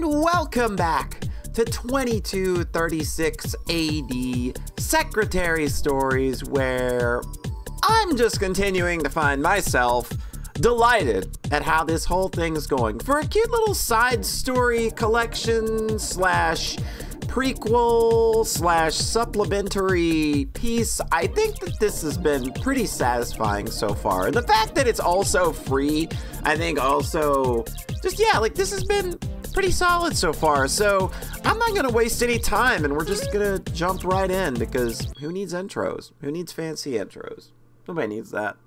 and welcome back to 2236 AD Secretary Stories, where I'm just continuing to find myself delighted at how this whole thing is going. For a cute little side story collection slash prequel slash supplementary piece, I think that this has been pretty satisfying so far. And the fact that it's also free, I think also just, yeah, like this has been pretty solid so far. So I'm not gonna waste any time and we're just gonna jump right in, because who needs intros? Who needs fancy intros? Nobody needs that.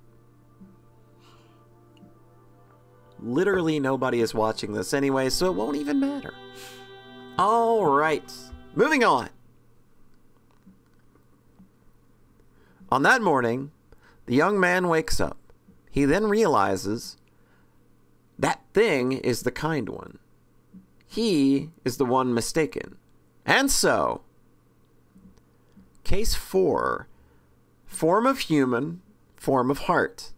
Literally nobody is watching this anyway, so it won't even matter. All right, moving on. On that morning, the young man wakes up. He then realizes that thing is the kind one. He is the one mistaken. And so, case 4, form of human, form of heart.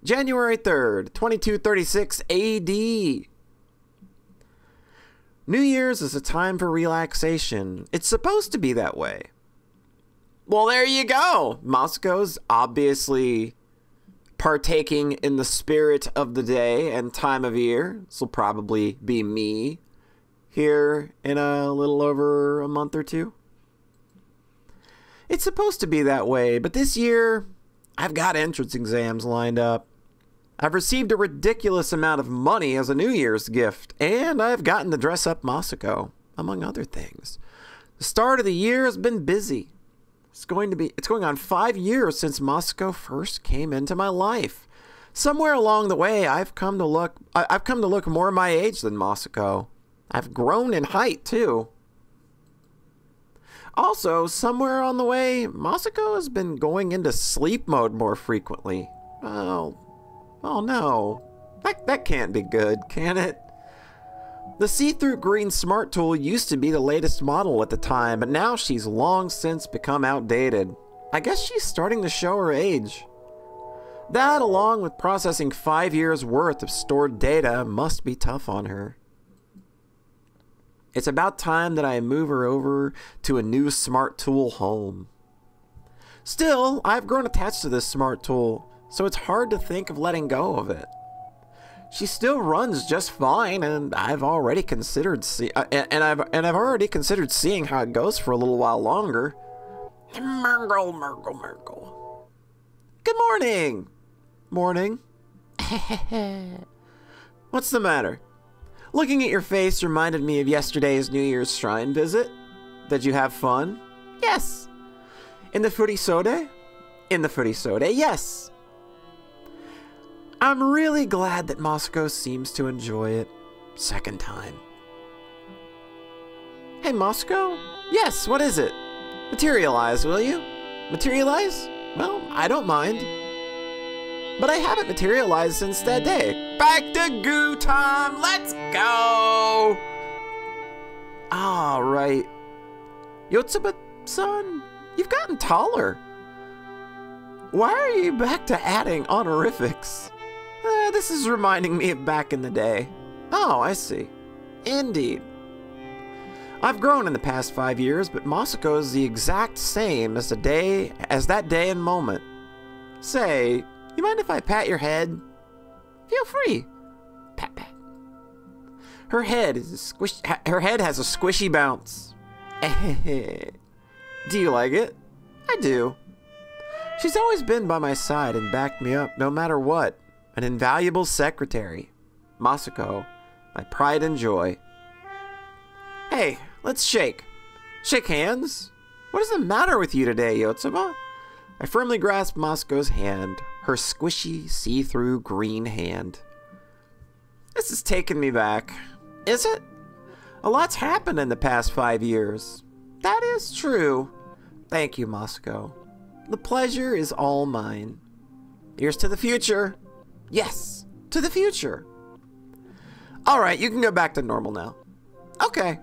January 3rd, 2236 AD. New Year's is a time for relaxation. It's supposed to be that way. Well, there you go. Masuko's obviously partaking in the spirit of the day and time of year. This will probably be me here in a little over a month or two. It's supposed to be that way, but this year I've got entrance exams lined up. I've received a ridiculous amount of money as a New Year's gift, and I've gotten to dress up Masuko, among other things. The start of the year has been busy. It's going on 5 years since Masuko first came into my life. Somewhere along the way, I've come to look more my age than Masuko. I've grown in height too. Also, somewhere on the way, Masuko has been going into sleep mode more frequently. Oh no. That can't be good, can it? The see-through green smart tool used to be the latest model at the time, but now she's long since become outdated. I guess she's starting to show her age. That, along with processing 5 years worth of stored data, must be tough on her. It's about time that I move her over to a new smart tool home. Still, I've grown attached to this smart tool, so it's hard to think of letting go of it. She still runs just fine, and I've already considered seeing how it goes for a little while longer. Murgle, murgle, murgle. Good morning. Morning. What's the matter? Looking at your face reminded me of yesterday's New Year's shrine visit. Did you have fun? Yes. In the Furisode? In the Furisode, yes. I'm really glad that Masuko seems to enjoy it. Second time. Hey, Masuko? Yes, what is it? Materialize, will you? Materialize? Well, I don't mind. But I haven't materialized since that day. Back to goo time, let's go! All right. Yotsuba-san, you've gotten taller. Why are you back to adding honorifics? This is reminding me of back in the day. Oh, I see. Indeed. I've grown in the past 5 years, but Masuko is the exact same as that day and moment. Say, you mind if I pat your head? Feel free. Pat, pat. Her head has a squishy bounce. Do you like it? I do. She's always been by my side and backed me up no matter what. An invaluable secretary. Masuko, my pride and joy. Hey, let's shake. Shake hands? What is the matter with you today, Yotsuba? I firmly grasped Masuko's hand, her squishy, see-through green hand. This is taking me back. Is it? A lot's happened in the past 5 years. That is true. Thank you, Masuko. The pleasure is all mine. Here's to the future. Yes, to the future. All right, you can go back to normal now. Okay.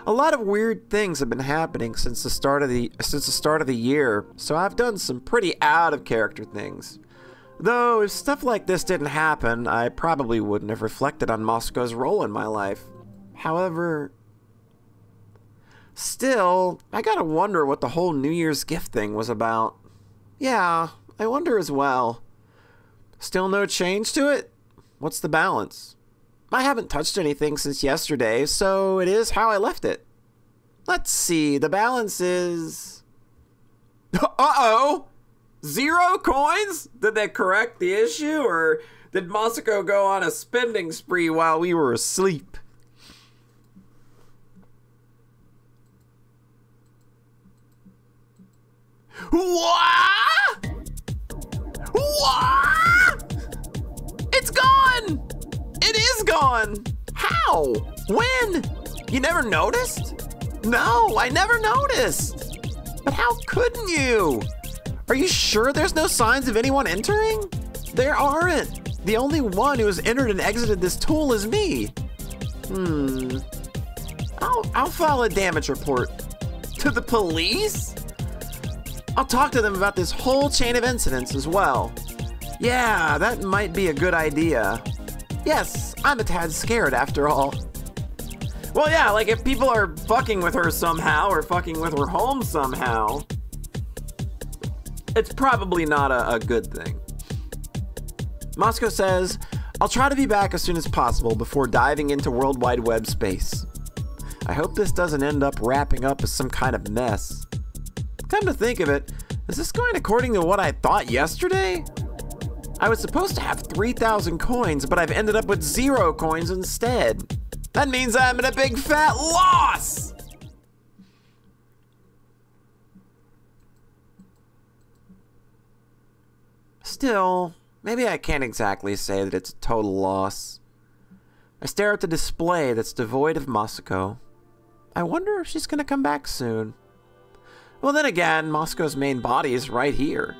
A lot of weird things have been happening since the start of the year, so I've done some pretty out of character things. Though, if stuff like this didn't happen, I probably wouldn't have reflected on Masuko's role in my life. However, still, I gotta wonder what the whole New Year's gift thing was about. Yeah, I wonder as well. Still no change to it? What's the balance? I haven't touched anything since yesterday, so it is how I left it. Let's see, the balance is... Uh-oh! 0 coins? Did they correct the issue, or did Masuko go on a spending spree while we were asleep? What? What? It's gone! It is gone! How? When? You never noticed? No, I never noticed. But how couldn't you? Are you sure there's no signs of anyone entering? There aren't. The only one who has entered and exited this tool is me. I'll file a damage report. To the police? I'll talk to them about this whole chain of incidents as well. Yeah, that might be a good idea. Yes, I'm a tad scared after all. Well, yeah, like if people are fucking with her somehow or fucking with her home somehow, it's probably not a good thing. Masuko says, I'll try to be back as soon as possible before diving into World Wide Web space. I hope this doesn't end up wrapping up as some kind of mess. Come to think of it, is this going according to what I thought yesterday? I was supposed to have 3,000 coins, but I've ended up with 0 coins instead. That means I'm in a big fat loss! Still, maybe I can't exactly say that it's a total loss. I stare at the display that's devoid of Masuko. I wonder if she's gonna come back soon. Well, then again, Masuko's main body is right here.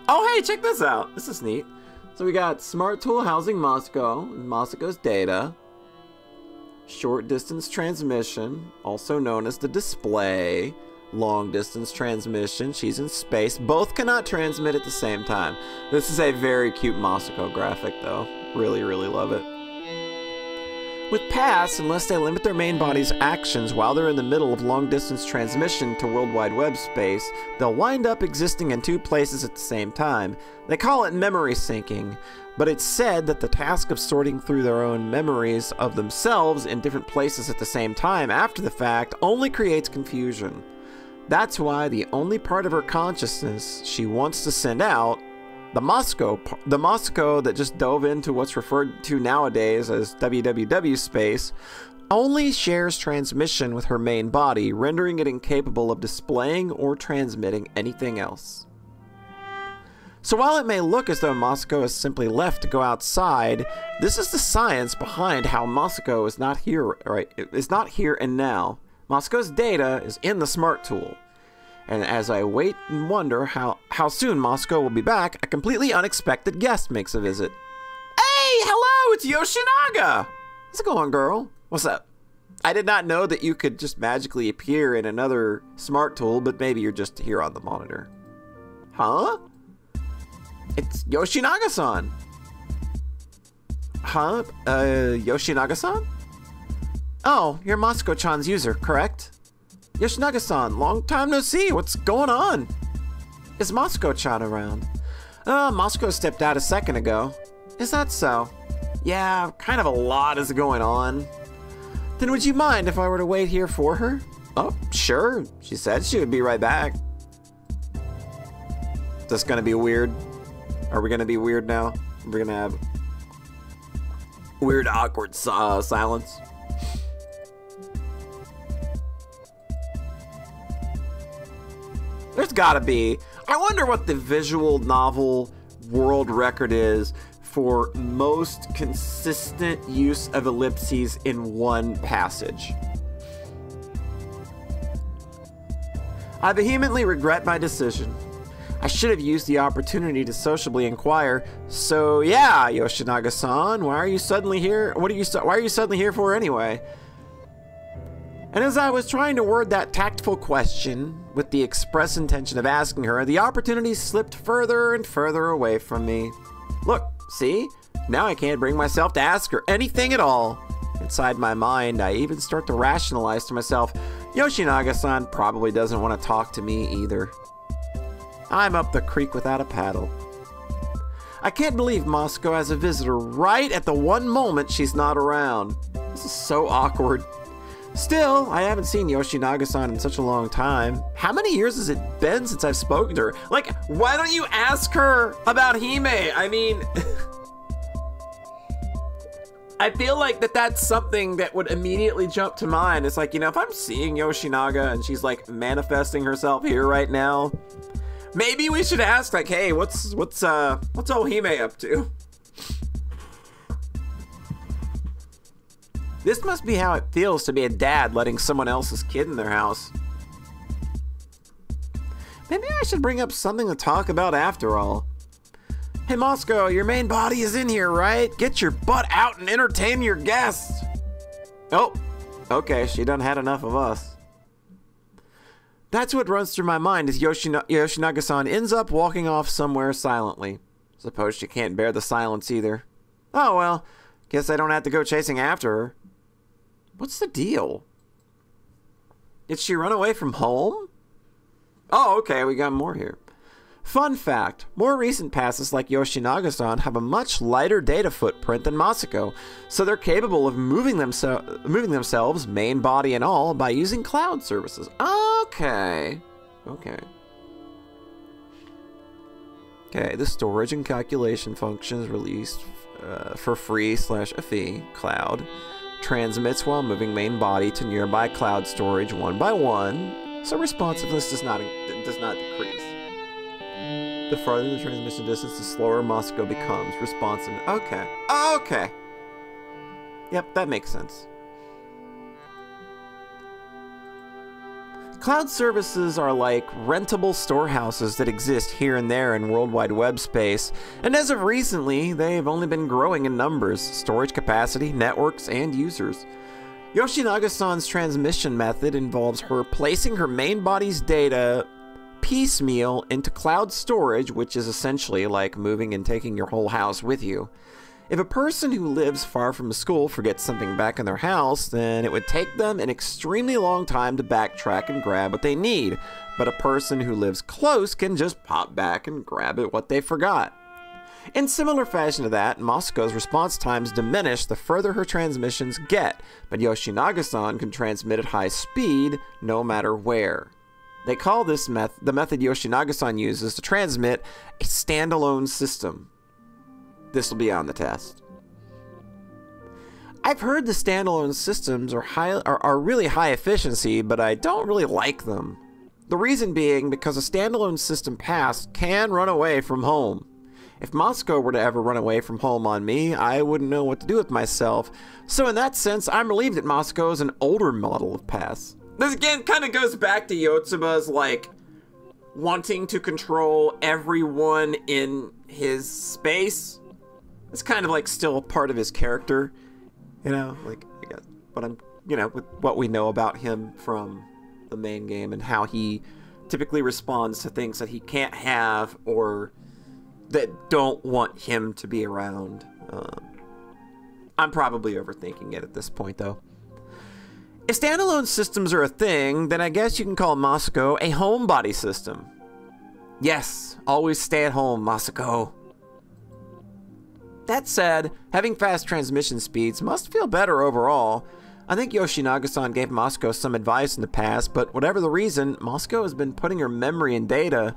Oh, hey, check this out. This is neat. So we got Smart Tool housing Masuko, and Masuko's data. Short distance transmission, also known as the display. Long distance transmission, she's in space. Both cannot transmit at the same time. This is a very cute Masuko graphic though. Really, really love it. With paths, unless they limit their main body's actions while they're in the middle of long distance transmission to World Wide Web space, they'll wind up existing in 2 places at the same time. They call it memory syncing, but it's said that the task of sorting through their own memories of themselves in different places at the same time after the fact only creates confusion. That's why the only part of her consciousness she wants to send out, the Masuko that just dove into what's referred to nowadays as WWW space, only shares transmission with her main body, rendering it incapable of displaying or transmitting anything else. So while it may look as though Masuko is simply left to go outside, this is the science behind how Masuko is not here, is not here and now. Masuko's data is in the smart tool. And as I wait and wonder how soon Masuko will be back, a completely unexpected guest makes a visit. Hey, hello, it's Yoshinaga! How's it going, girl? What's up? I did not know that you could just magically appear in another smart tool, but maybe you're just here on the monitor. Huh? It's Yoshinaga-san. Huh? Yoshinaga-san? Oh, you're Masuko-chan's user, correct? Yoshinaga-san, long time no see. What's going on? Is Masuko-chan around? Masuko stepped out a second ago. Is that so? Yeah, kind of a lot is going on. Then would you mind if I were to wait here for her? Oh, sure. She said she would be right back. Is this gonna be weird? Are we gonna be weird now? We're gonna have weird, awkward silence. There's gotta be. I wonder what the visual novel world record is for most consistent use of ellipses in one passage. I vehemently regret my decision. I should have used the opportunity to sociably inquire. So yeah, Yoshinaga-san, why are you suddenly here? Why are you suddenly here for anyway? And as I was trying to word that tactful question with the express intention of asking her, the opportunity slipped further and further away from me. Look, see? Now I can't bring myself to ask her anything at all. Inside my mind, I even start to rationalize to myself, Yoshinaga-san probably doesn't want to talk to me either. I'm up the creek without a paddle. I can't believe Masuko has a visitor right at the one moment she's not around. This is so awkward. Still, I haven't seen Yoshinaga-san in such a long time. How many years has it been since I've spoken to her? Like, why don't you ask her about Hime? I mean... I feel like that's something that would immediately jump to mind. It's like, if I'm seeing Yoshinaga and she's like manifesting herself here right now, maybe we should ask, like, hey, what's old Hime up to? This must be how it feels to be a dad letting someone else's kid in their house. Maybe I should bring up something to talk about after all. Hey, Masuko, your main body is in here, right? Get your butt out and entertain your guests. Oh, okay, she done had enough of us. That's what runs through my mind as Yoshinaga-san ends up walking off somewhere silently. Suppose she can't bear the silence either. Oh, well, guess I don't have to go chasing after her. What's the deal? Did she run away from home? Oh, okay, we got more here. Fun fact, more recent passes like Yoshinaga-san have a much lighter data footprint than Masuko, so they're capable of moving themselves, main body and all, by using cloud services. Okay. Okay, the storage and calculation function is released for free / a fee. Cloud transmits while moving main body to nearby cloud storage one by one, so responsiveness does not decrease. The farther the transmission distance, the slower Masuko becomes. Responsive. Okay. Okay. Yep, that makes sense. Cloud services are like rentable storehouses that exist here and there in World Wide Web space, and as of recently, they've only been growing in numbers, storage capacity, networks, and users. Yoshinaga-san's transmission method involves her placing her main body's data piecemeal into cloud storage, which is essentially like moving and taking your whole house with you. If a person who lives far from a school forgets something back in their house, then it would take them an extremely long time to backtrack and grab what they need, but a person who lives close can just pop back and grab what they forgot. In similar fashion to that, Masuko's response times diminish the further her transmissions get, but Yoshinaga-san can transmit at high speed no matter where. They call this the method Yoshinaga-san uses to transmit a standalone system. This will be on the test. I've heard the standalone systems are really high efficiency, but I don't really like them. The reason being because a standalone system pass can run away from home. If Masuko were to ever run away from home on me, I wouldn't know what to do with myself. So in that sense, I'm relieved that Masuko is an older model of pass. This again kind of goes back to Yotsuba's, like, wanting to control everyone in his space. It's kind of like still a part of his character, like, I guess, but with what we know about him from the main game and how he typically responds to things that he can't have or that don't want him to be around. I'm probably overthinking it at this point, though. If standalone systems are a thing, then I guess you can call Masuko a homebody system. Yes, always stay at home, Masuko. That said, having fast transmission speeds must feel better overall. I think Yoshinaga-san gave Masuko some advice in the past, but whatever the reason, Masuko has been putting her memory and data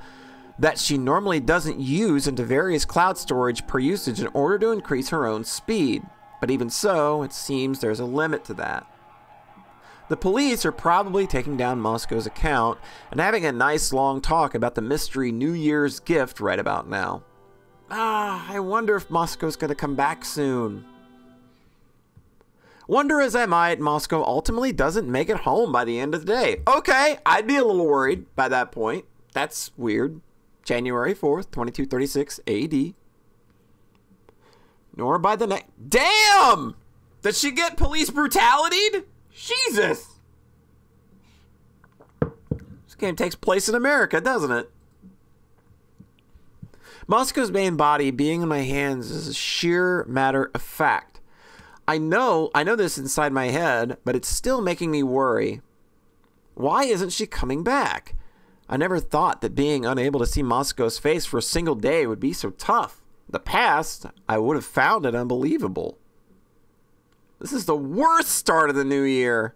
that she normally doesn't use into various cloud storage per usage in order to increase her own speed. But even so, it seems there's a limit to that. The police are probably taking down Masuko's account and having a nice long talk about the mystery New Year's gift right about now. I wonder if Masuko's gonna come back soon. Wonder as I might, Masuko ultimately doesn't make it home by the end of the day. Okay, I'd be a little worried by that point. That's weird. January 4th, 2236 AD. Nor by the next... Damn! Did she get police brutality'd? Jesus! Game takes place in America, doesn't it? Masuko's main body being in my hands is a sheer matter of fact. I know this inside my head, but it's still making me worry. Why isn't she coming back? I never thought that being unable to see Masuko's face for a single day would be so tough. In the past, I would have found it unbelievable. This is the worst start of the new year.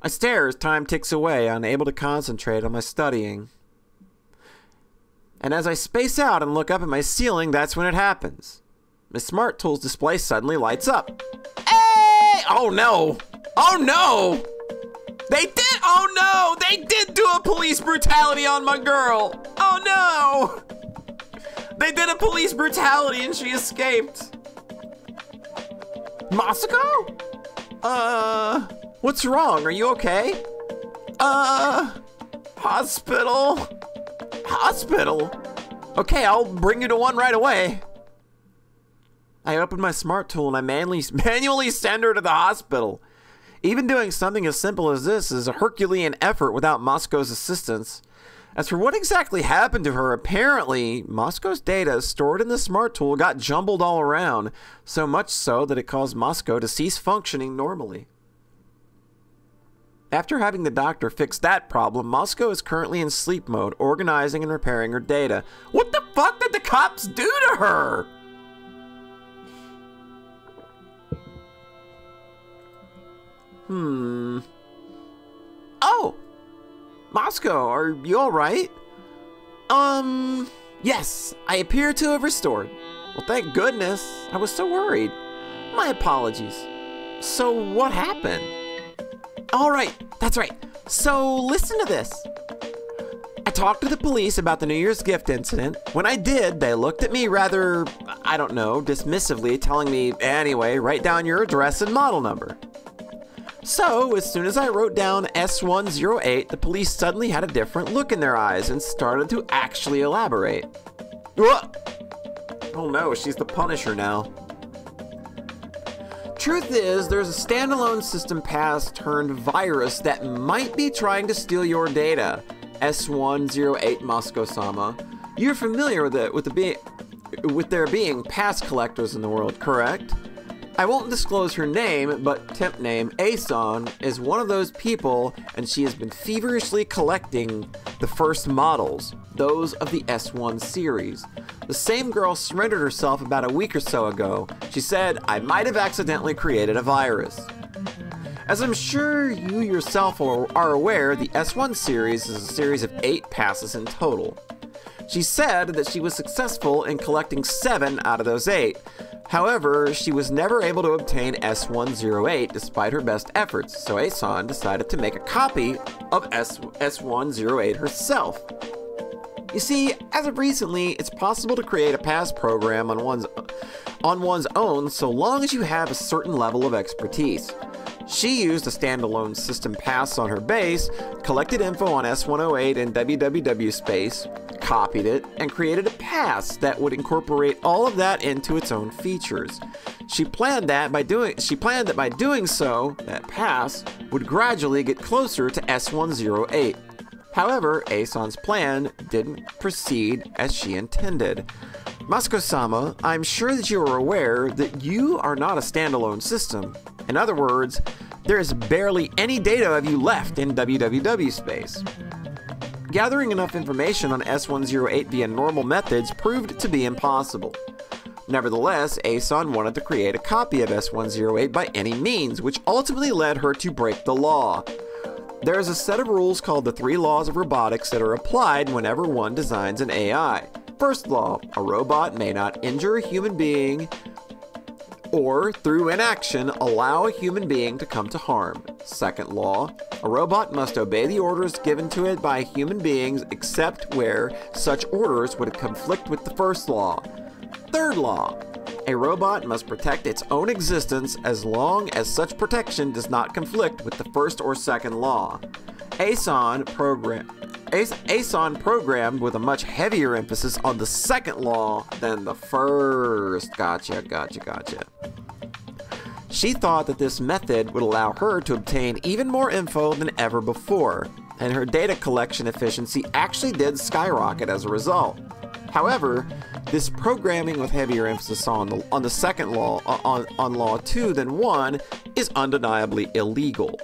I stare as time ticks away, unable to concentrate on my studying. And as I space out and look up at my ceiling, that's when it happens. My Smart Tools display suddenly lights up. Hey! Oh no! Oh no! They did do a police brutality on my girl! Oh no! They did a police brutality and she escaped. Masuko? What's wrong? Are you okay? Hospital? Okay, I'll bring you to one right away. I open my Smart Tool and I manually send her to the hospital. Even doing something as simple as this is a Herculean effort without Masuko's assistance. As for what exactly happened to her, apparently, Masuko's data stored in the Smart Tool got jumbled all around, so much so that it caused Masuko to cease functioning normally. After having the doctor fix that problem, Masuko is currently in sleep mode, organizing and repairing her data. What the fuck did the cops do to her? Oh! Masuko, are you alright? Yes, I appear to have restored. Well, thank goodness. I was so worried. My apologies. So, what happened? Alright, that's right. So, listen to this. I talked to the police about the New Year's gift incident. When I did, they looked at me rather, I don't know, dismissively, telling me, anyway, write down your address and model number. So, as soon as I wrote down S108, the police suddenly had a different look in their eyes and started to actually elaborate. Whoa! Oh no, she's the Punisher now. Truth is, there's a standalone system pass turned virus that might be trying to steal your data. S108 Masuko-sama. You're familiar with there being pass collectors in the world, correct? I won't disclose her name, but temp name Asan is one of those people, and she has been feverishly collecting the first models, those of the S1 series. The same girl surrendered herself about a week or so ago. She said, I might have accidentally created a virus. As I'm sure you yourself are aware, the S1 series is a series of 8 passes in total. She said that she was successful in collecting 7 out of those 8. However, she was never able to obtain S108 despite her best efforts, so Asan decided to make a copy of S108 herself. You see, as of recently, it's possible to create a pass program on one's own so long as you have a certain level of expertise. She used a standalone system pass on her base, collected info on S108 and www space, copied it, and created a pass that would incorporate all of that into its own features. She planned that by doing so, that pass would gradually get closer to S108. However, Asan's plan didn't proceed as she intended. Masuko-sama, I'm sure that you are aware that you are not a standalone system. In other words, there is barely any data of you left in www space. Gathering enough information on S108 via normal methods proved to be impossible. Nevertheless, Asan wanted to create a copy of S108 by any means, which ultimately led her to break the law. There is a set of rules called the 3 laws of robotics that are applied whenever one designs an AI. First law, a robot may not injure a human being or, through inaction, allow a human being to come to harm. Second law, a robot must obey the orders given to it by human beings except where such orders would conflict with the first law. Third law, a robot must protect its own existence as long as such protection does not conflict with the first or second law. Asan programmed with a much heavier emphasis on the second law than the first. Gotcha. She thought that this method would allow her to obtain even more info than ever before. and her data collection efficiency actually did skyrocket as a result. However, this programming with heavier emphasis on the second law, on law 2 than 1, is undeniably illegal.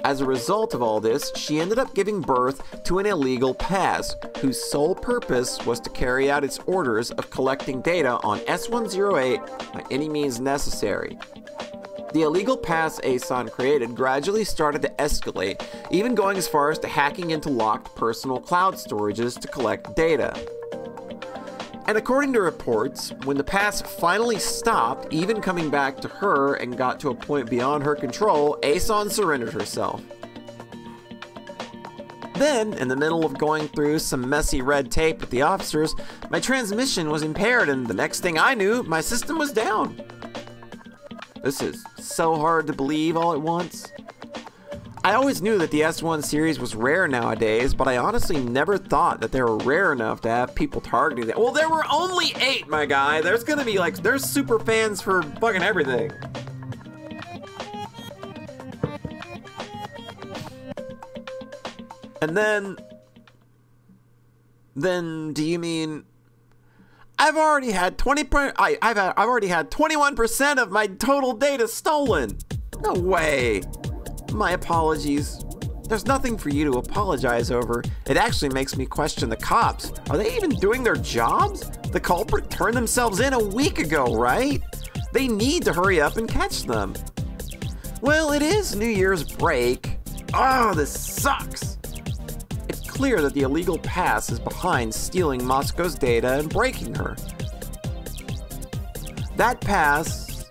As a result of all this, she ended up giving birth to an illegal pass, whose sole purpose was to carry out its orders of collecting data on S108 by any means necessary. The illegal pass Asan created gradually started to escalate, even going as far as to hacking into locked personal cloud storages to collect data. And according to reports, when the pass finally stopped, even coming back to her and got to a point beyond her control, Asan surrendered herself. Then, in the middle of going through some messy red tape with the officers, my transmission was impaired, and the next thing I knew, my system was down. This is so hard to believe all at once. I always knew that the S1 series was rare nowadays, but I honestly never thought that they were rare enough to have people targeting them. Well, there were only 8, my guy. There's gonna be like, there's super fans for fucking everything. And then do you mean I've already had 21% of my total data stolen? No way. My apologies. There's nothing for you to apologize over. It actually makes me question the cops. Are they even doing their jobs? The culprit turned themselves in a week ago, right? They need to hurry up and catch them. Well, it is New Year's break. Oh, this sucks. It's clear that the illegal pass is behind stealing Masuko's data and breaking her. That pass,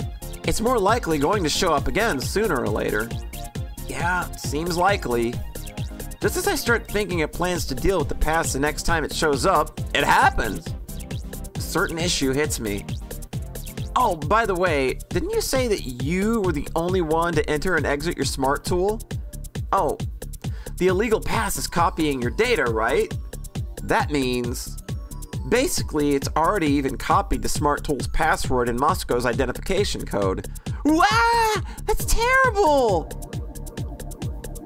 it's more likely going to show up again sooner or later. Yeah, seems likely. Just as I start thinking of plans to deal with the pass the next time it shows up, it happens. A certain issue hits me. Oh, by the way, didn't you say that you were the only one to enter and exit your smart tool? Oh, the illegal pass is copying your data, right? That means, basically, it's already even copied the smart tool's password and Masuko's identification code. Wah! That's terrible!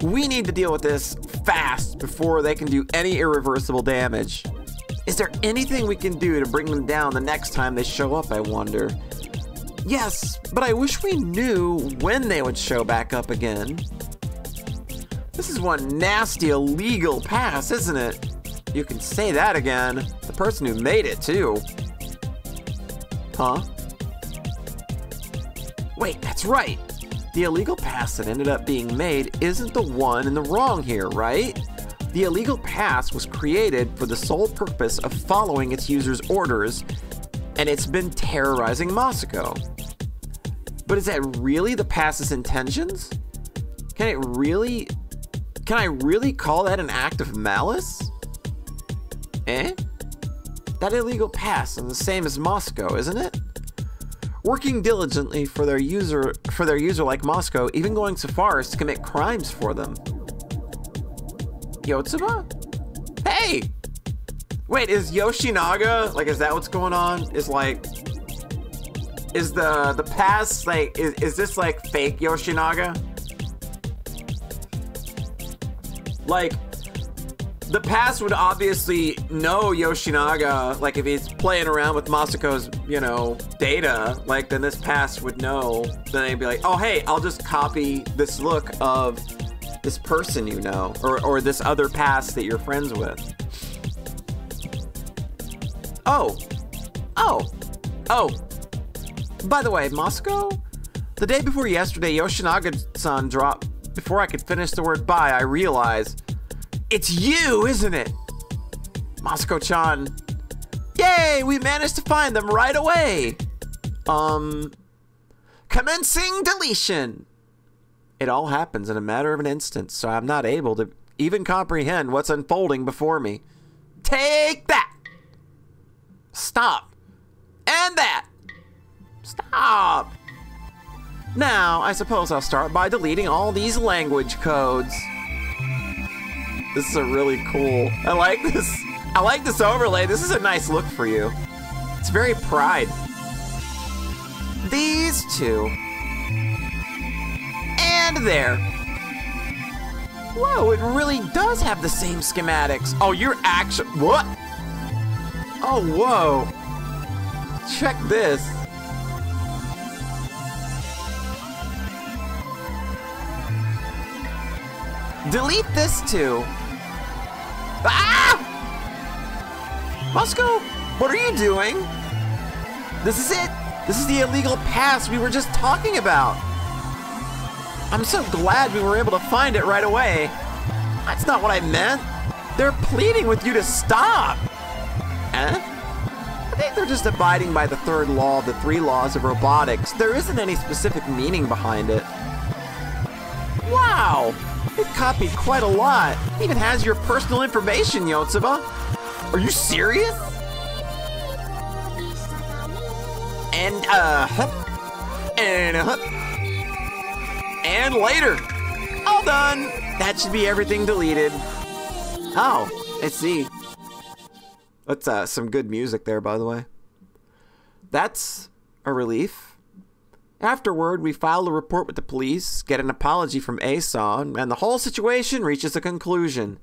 We need to deal with this fast before they can do any irreversible damage. Is there anything we can do to bring them down the next time they show up, I wonder? Yes, but I wish we knew when they would show back up again. This is one nasty illegal pass, isn't it? You can say that again. The person who made it, too. Huh? Wait, that's right. The illegal pass that ended up being made isn't the one in the wrong here, right? The illegal pass was created for the sole purpose of following its user's orders, and it's been terrorizing Masuko. But is that really the pass's intentions? Can I really call that an act of malice? Eh? That illegal pass is the same as Masuko, isn't it? Working diligently for their user like Masuko, even going so far as to commit crimes for them. Yotsuba? Hey! Wait, is Yoshinaga, like, is that what's going on? Is the pass, like, is this like fake Yoshinaga? Like, the pass would obviously know Yoshinaga, like if he's playing around with Masuko's, you know, data, like then this pass would know, then they'd be like, oh hey, I'll just copy this look of this person you know, or this other pass that you're friends with. Oh. By the way, Masuko, the day before yesterday, Yoshinaga-san dropped, before I could finish the word bye, I realized, it's you, isn't it? Masuko-chan. Yay, we managed to find them right away. Commencing deletion. It all happens in a matter of an instant, so I'm not able to even comprehend what's unfolding before me. Take that. Stop. And that. Stop. Now, I suppose I'll start by deleting all these language codes. This is a really cool, I like this overlay. This is a nice look for you. It's very Pride. These two. And there. Whoa, it really does have the same schematics. Oh, you're actually... What? Oh, whoa. Check this. Delete this too. Ah! Masuko, what are you doing? This is it. This is the illegal pass we were just talking about. I'm so glad we were able to find it right away. That's not what I meant. They're pleading with you to stop. Eh? I think they're just abiding by the third law of the three laws of robotics. There isn't any specific meaning behind it. Wow! It copied quite a lot. It even has your personal information, Yotsuba. Are you serious? And later. All done. That should be everything deleted. Oh, I see. That's some good music there, by the way. That's a relief. Afterward, we file a report with the police, get an apology from Asan, and the whole situation reaches a conclusion.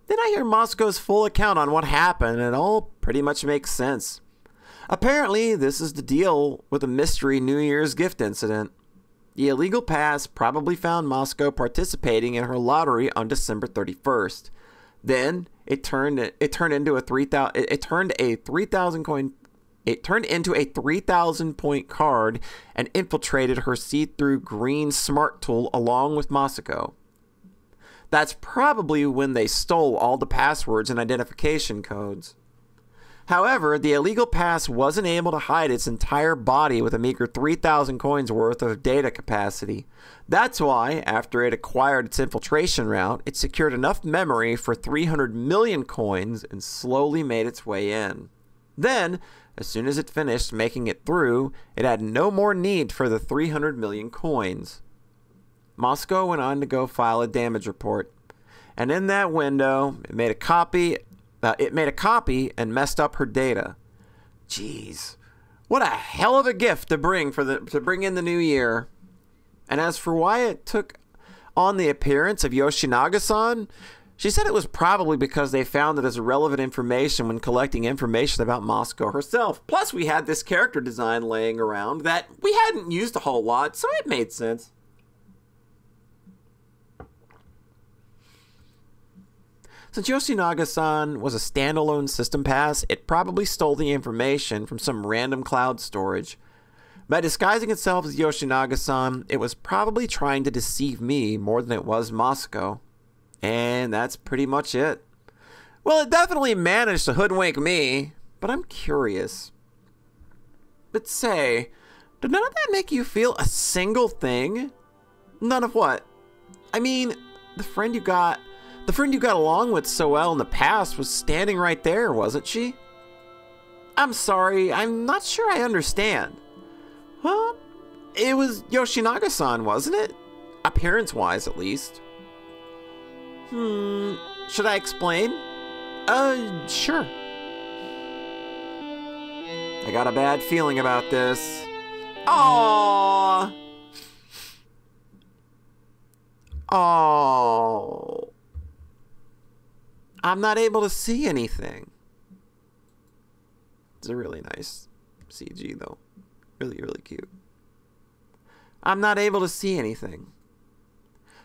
Then I hear Masuko's full account on what happened, and it all pretty much makes sense. Apparently, this is the deal with a mystery New Year's gift incident. The illegal pass probably found Masuko participating in her lottery on December 31st. Then it turned into a 3,000 point card and infiltrated her see-through green smart tool along with Masuko. That's probably when they stole all the passwords and identification codes. However, the illegal pass wasn't able to hide its entire body with a meager 3,000 coins worth of data capacity. That's why, after it acquired its infiltration route, it secured enough memory for 300 million coins and slowly made its way in. Then, as soon as it finished making it through, it had no more need for the 300 million coins. Masuko went on to go file a damage report, and in that window, it made a copy and messed up her data. Jeez, what a hell of a gift to bring in the new year. And as for why it took on the appearance of Yoshinaga-san, she said it was probably because they found it as relevant information when collecting information about Masuko herself. Plus, we had this character design laying around that we hadn't used a whole lot, so it made sense. Since Yoshinaga-san was a standalone system pass, it probably stole the information from some random cloud storage. By disguising itself as Yoshinaga-san, it was probably trying to deceive me more than it was Masuko. And that's pretty much it. Well, it definitely managed to hoodwink me, but I'm curious. But say, did none of that make you feel a single thing? None of what? I mean, the friend you got along with so well in the past was standing right there, wasn't she? I'm sorry, I'm not sure I understand. Well, it was Yoshinaga-san, wasn't it? Appearance-wise, at least. Should I explain? Sure. I got a bad feeling about this. Aww. Oh. I'm not able to see anything. It's a really nice CG, though. Really, really cute. I'm not able to see anything.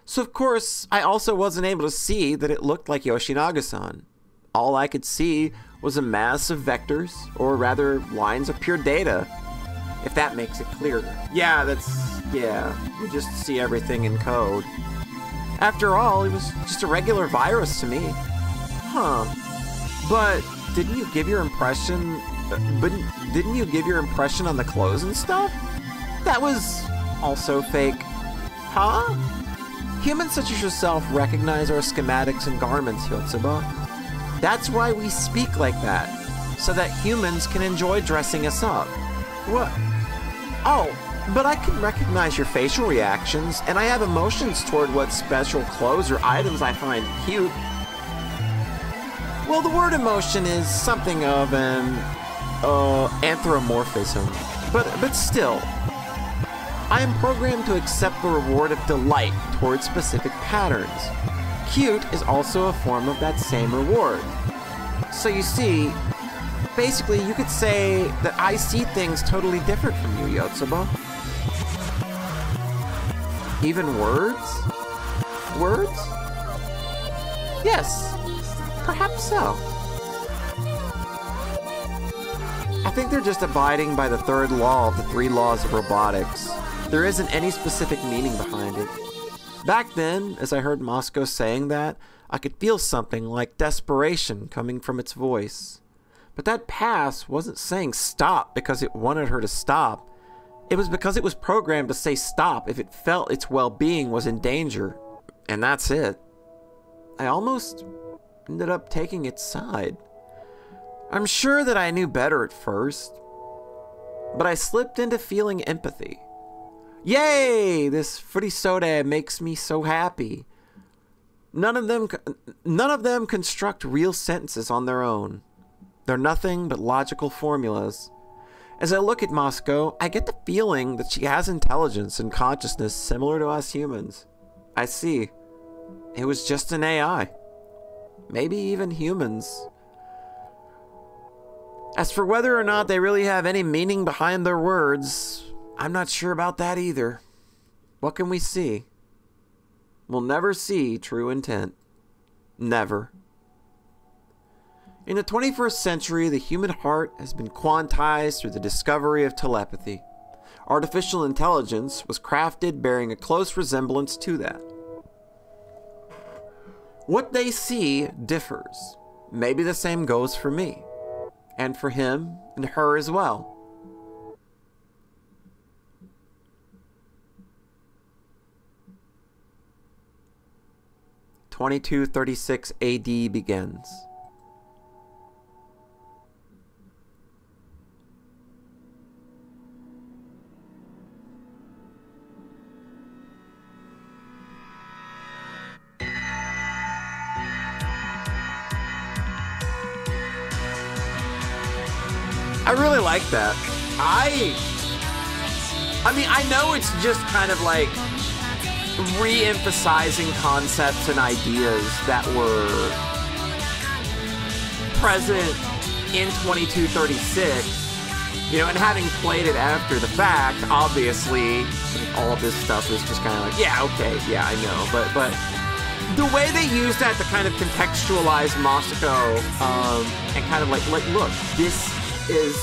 So, of course, I also wasn't able to see that it looked like Yoshinaga-san. All I could see was a mass of vectors, or rather, lines of pure data. If that makes it clearer. Yeah, you just see everything in code. After all, it was just a regular virus to me. Huh. But didn't you give your impression on the clothes and stuff? That was also fake. Huh? Humans such as yourself recognize our schematics and garments, Yotsuba. That's why we speak like that, so that humans can enjoy dressing us up. What? Oh, but I can recognize your facial reactions, and I have emotions toward what special clothes or items I find cute. Well, the word emotion is something of an anthropomorphism, but still, I am programmed to accept the reward of delight towards specific patterns. cute is also a form of that same reward. So you see, basically you could say that I see things totally different from you, Yotsuba. Even words? Words? Yes, perhaps so. I think they're just abiding by the third law of the three laws of robotics. There isn't any specific meaning behind it. Back then, as I heard Masuko saying that, I could feel something like desperation coming from its voice. But that pass wasn't saying stop because it wanted her to stop. It was because it was programmed to say stop if it felt its well-being was in danger. And that's it. I almost ended up taking its side. I'm sure that I knew better at first, but I slipped into feeling empathy. Yay! This fruity soda makes me so happy. None of them construct real sentences on their own. They're nothing but logical formulas. As I look at Masuko, I get the feeling that she has intelligence and consciousness similar to us humans. I see. It was just an AI. Maybe even humans. As for whether or not they really have any meaning behind their words, I'm not sure about that either. What can we see? We'll never see true intent. Never. In the 21st century, the human heart has been quantized through the discovery of telepathy. Artificial intelligence was crafted bearing a close resemblance to that. What they see differs. Maybe the same goes for me. And for him and her as well. (2236 AD) begins. I really like that. I mean, I know it's just kind of like re-emphasizing concepts and ideas that were present in 2236, you know, and having played it after the fact, obviously, all of this stuff is just kind of like, yeah, okay, yeah, I know, but the way they use that to kind of contextualize Masuko, and kind of like, look, this is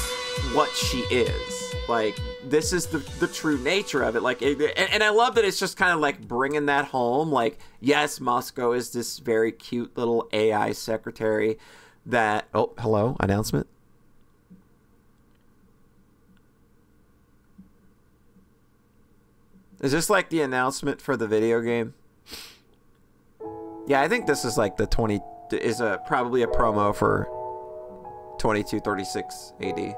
what she is. Like, this is the true nature of it. Like, and I love that it's just kind of like bringing that home. Like, yes, Masuko is this very cute little AI secretary that... Oh, hello, announcement. Is this like the announcement for the video game? Yeah, I think this is like the probably a promo for 2236 AD.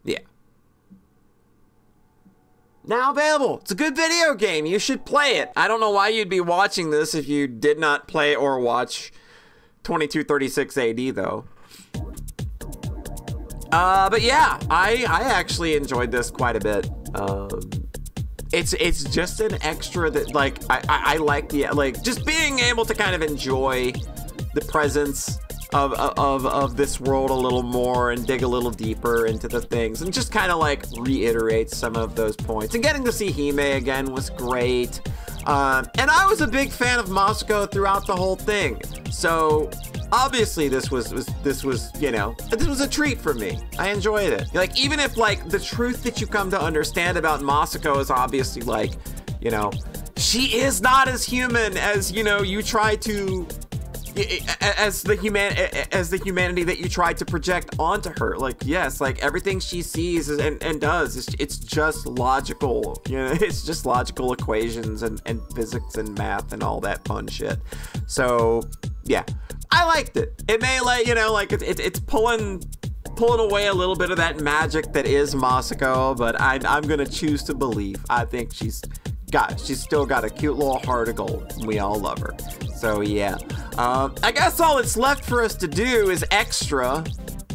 Yeah. Now available. It's a good video game. You should play it. I don't know why you'd be watching this if you did not play or watch 2236 AD though. But yeah, I actually enjoyed this quite a bit. It's just an extra that like I like the like just being able to kind of enjoy the presence of this world a little more and dig a little deeper into the things and just kind of like reiterate some of those points. And getting to see Hime again was great. And I was a big fan of Masuko throughout the whole thing. So obviously this was, you know, this was a treat for me. I enjoyed it. Like, even if like the truth that you come to understand about Masuko is obviously like, you know, she is not as human as, you know, you try to, as the humanity that you tried to project onto her. Like, yes, like everything she sees and does, it's just logical, you know, it's just logical equations and physics and math and all that fun shit. So yeah, I liked it. It may, like, you know, like it's pulling away a little bit of that magic that is Masuko, but I'm gonna choose to believe. I think she's she's still got a cute little heart of gold. We all love her. So yeah, I guess all that's left for us to do is extra.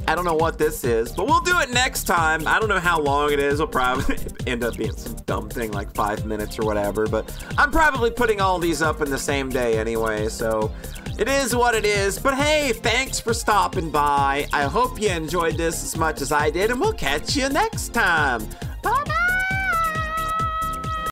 I don't know what this is, but we'll do it next time. I don't know how long it is. It'll probably end up being some dumb thing like 5 minutes or whatever, but I'm probably putting all these up in the same day anyway, so it is what it is. But hey, thanks for stopping by. I hope you enjoyed this as much as I did, and we'll catch you next time. Bye-bye.